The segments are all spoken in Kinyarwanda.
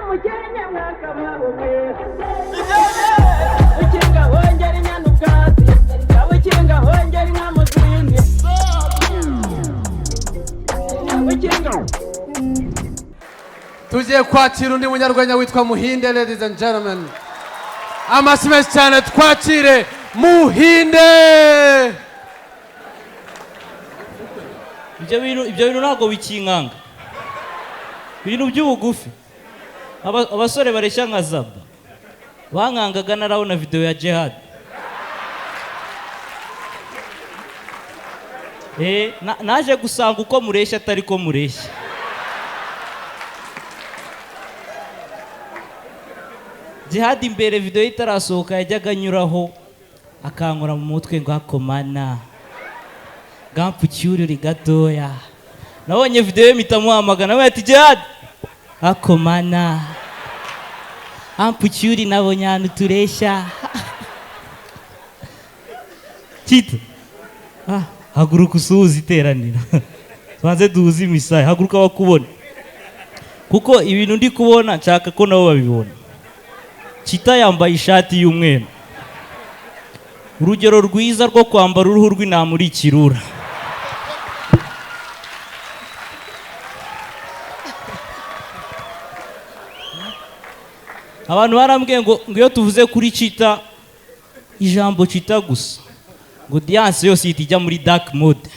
mukenya mwaka mwabume ukinga hongera inyana ubwatsi ukinga hongera inka mu zindi ukinga. Tugiye kwakira undi munyarwenya witwa Muhinde. Ladies and gentlemen, amashyi menshi cyane twakire Muhinde. ibyo bintu ntabwo bikinkanga, ibintu by'ubugufi. Abasore bareshya nka Zaba bankangaga narabona video ya Jihad. Naje gusanga uko mureshya atari ko mureshya. Jihad imbere video itarasohoka yajyaga anyuraho akankora mu mutwe ngo akomana gampfucyurire gatoya. Nabonye video mpita muhamagara nawe ati Jihad akomana ampfucyuri nabonye ahantu tureshya. Kita haguruka usuhuza iteranira twanze duhuze imisaya. Haguruka bakubona kuko ibintu ndi kubona nshaka ko nabo babibona. Kita yambaye ishati y'umweru, urugero rwiza rwo kwambara uruhu rw'intama muri kirura. Abantu barambwiye ngo iyo tuvuze kuri Kita ijambo Kita gusa ngo audience yose itijya muri dark mode.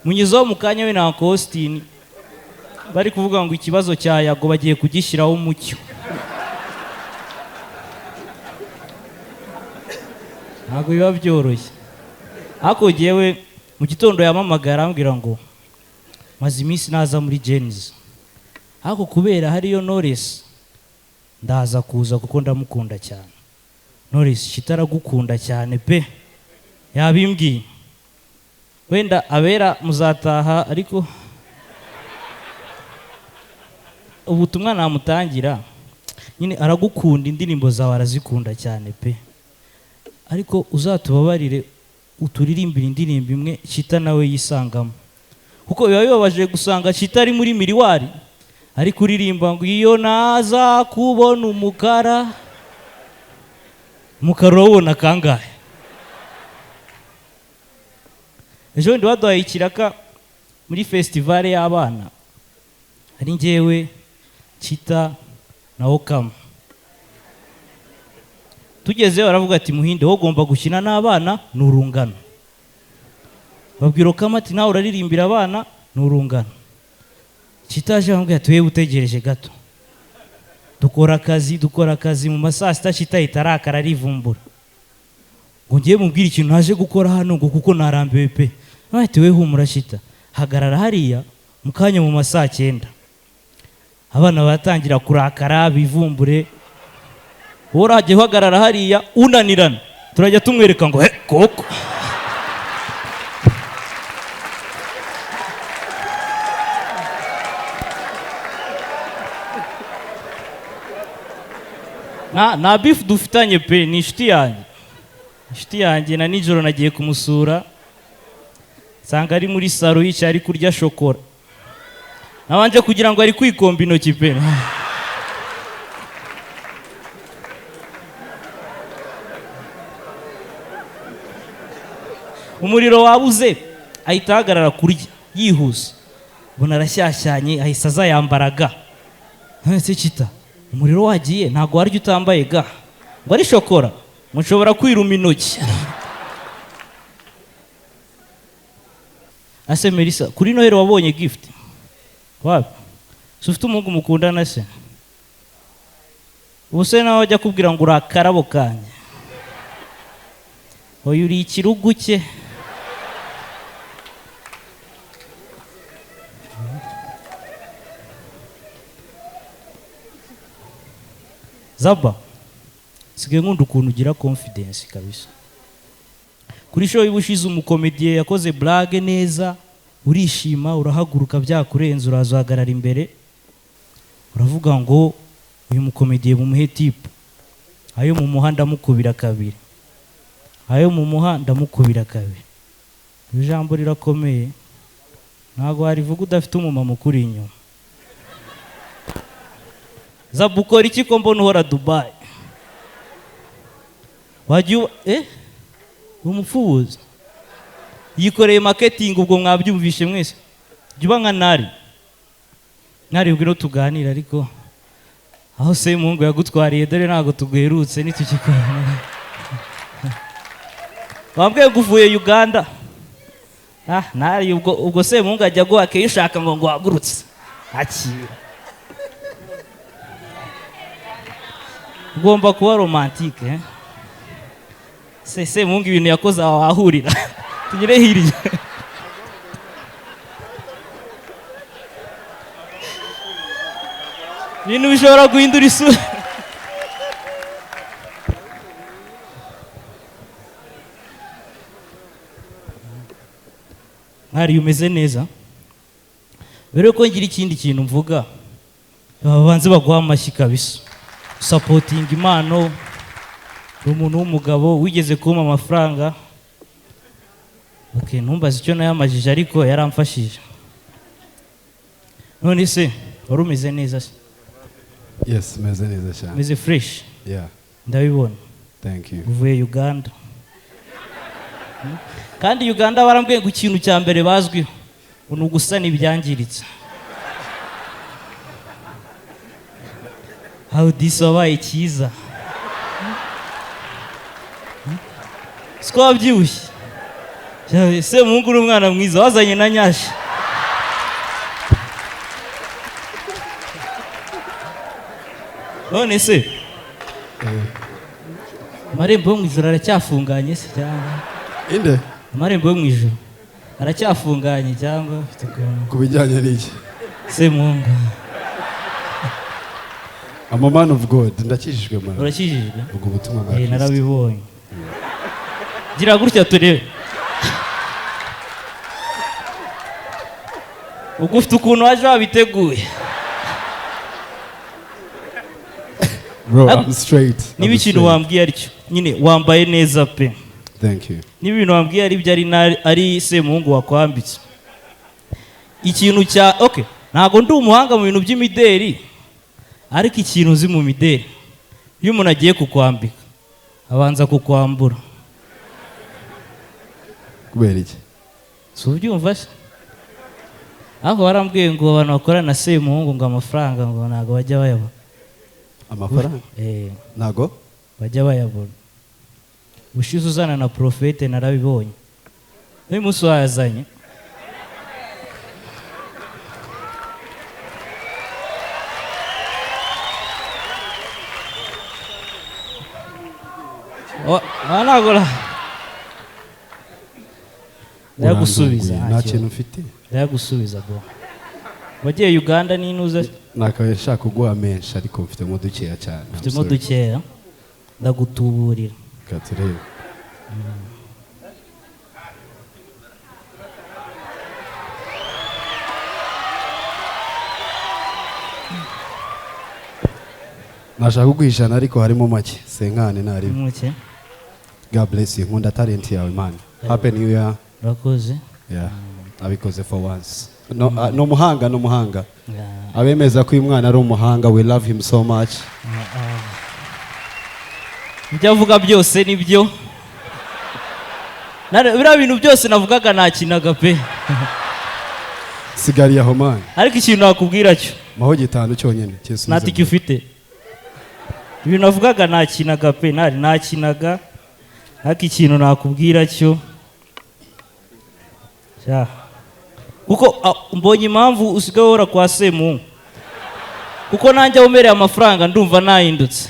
Munyizo mu kanya we na Austin bari kuvuga ngo ikibazo cya Yago bagiye kugishyiraho umucyo. Ntabwo biba byoroshye. Ariko jewe mu gitondo yamamagara ambwira ngo maze iminsi naza muri Genesis. Ariko kubera hariyo Knowless ndaza kuza kuko ndamukunda cyane. Knowless kitaragukunda cyane pe. Yabimbwiye. Wenda abera muzataha ariko ubutumwa namutangira nyine aragukunda, indirimbo zawe arazikunda cyane pe. Ariko uzatubabarire uturirimbira indirimbo imwe Kita nawe yisangamo, kuko biba bibabaje gusanga Kita ari muri miriwari ari kuririmba ngo iyo naza kubona umukara urabona kangahe. Ejo ndi waduhaye ikiraka muri festival y'abana, ari njyewe Kita na Okama. Tugezeyo baravuga ati Muhinde wowe ugomba gukina n'abana n'urungano. Babwira Okama ati nawe uraririmbira abana n'urungano. Kita aje ambwira ati wewe utegereje gato, dukora akazi mu masaa sita Kita itarakara arivumbura ngo ngiye mubwira ikintu naje gukora hano ngo kuko narambiwe pe. Ati wewe humura Kita, hagarara hariya mu kanya mu masaa 9 abana batangira kurakara bivumbure. Woraje hagarara hariya unanirana turajya tumwereka ngo koko. Na beef dufitanye pe, ni inshuti yanjye na nijoro nagiye kumusura sanga ari muri saro yicaye ari kurya shokora. Nabanje kugira ngo ari kwikomba intoki pe. Umuriro wabuze ahita ahagarara kurya yihuse, ubona arashyashyanye ahise azayambaraga. Ese Kita umuriro wagiye ntago waryo utambaye ga ngo ari shokora mushobora kwiruma intoki. Ase Melissa kuri Noheri wabonye gift wapi? Sufite umuhungu mukundana se? Ubuse nawe ajya kubwira ngo urakarabo kanye oya uri ikirugu cye. Zaba sige nkunda ukuntu ugira confidence kabisa. Kuri show y'ubushize umukomediye yakoze blague neza, urishima urahaguruka byakurenza urazahagarara imbere uravuga ngo uyu mukomediye bumuhe tipe, ayo mu muhanda mukubira kabiri, ayo mu muhanda mukubira kabiri. Ijambo rirakomeye ntago warivuga udafite umumama ukuri inyuma. Zabu ukora iki ko mbona uhora Dubai? Wajya umupfubuzi yikoreye marketing, ubwo mwabyumvishe mwese. Jya nka nari ubwo tuganira, ariko aho se Mungu yagutwariye dore ntago tuguherutse nitukikorana. Wambwiye guvuye Uganda. Nari ubwo se Mungu ajya guhake yishaka ngo wagurutse. Akira. Ugomba kuba romantique. Se Mungu ibintu yakoze wahurira. Tugire hirya. Ibintu bishobora guhindura isura. Mwari umeze neza. Mbere yuko ngira ikindi kintu mvuga, babanze baguha amashyi kabisa. Supporting impano, umuntu w'umugabo wigeze kumpa amafaranga. Okay, ntumbaze icyo nayamajije ariko yaramfashije. None se wari umeze neza se? Yes, meze neza cyane. Meze fresh. Yeah. Ndabibona. Thank you. Uvuye Uganda. Kandi Uganda barambwiye ngo ikintu cya mbere bazwiho ni ugusana ibyangiritse. How this wabaye cyiza. Siko wabyibushye. Se Mungu uri umwana mwiza wazanye na nyashi. None se amarembo yo mu ijoro aracyafunganye se cyangwa? Inde? Amarembo yo mu ijoro aracyafunganye cyangwa? Ku bijyanye n'iki? Se Mungu. I'm a man of God. Ndakijijwe man. Urakijijwe? Ubwo butumwa bwa Kristo. Narabibonye. Gira gutya turebe. Ubwo ufite ukuntu waje wabiteguye. Bro, I'm straight. Niba ikintu wambwiye aricyo nyine wambaye neza pe. Thank you. Niba ibintu wambwiye ari byo ari se Mungu wakwambitse. Ikintu cya okay, ntago ndi umuhanga mu bintu by'imideri, ariko ikintu uzi mu mideri, iyo umuntu agiye kukwambika abanza kukwambura. Kubera iki? Si ubyumva se? Aho warambwiye ngo abantu bakorana na se Mungu ngo amafaranga ngo ntago bajya bayabona. Amafaranga? Ntago bajya bayabona. Ushize uzana na profete narabibonye. Uyu munsi wazanye. Nagora. Ndagusubiza. Nta kintu mfite. Ndagusubiza bwo. Wagiye Uganda ninuza? Nakaye shaka kuguha menshi ariko mfite mo dukeya cyane. Mfite mo dukeya. Ndagutuburira. Katurebe. Nashaka kuguhishana ariko harimo make. Senkane nari. Muke. God bless you. Nkunda talent yawe man. Happy New Year. Rakoze. Yeah. Abikoze for once. No muhanga. Abemeza ko uyu mwana ari umuhanga, we love him so much. Ibyo avuga byose nibyo. Biriya bintu byose navugaga nakinaga pe. Sigari aho man. Ariko ikintu nakubwira cyo. Maho gitanu cyonyine. Natiki ufite. Ibintu navugaga nakinaga pe, nakinaga. Ariko ikintu nakubwira cyo. Kuko mbonye impamvu usigaye uhora kwa se Mungu. Kuko nanjye umereye amafaranga ndumva nahindutse.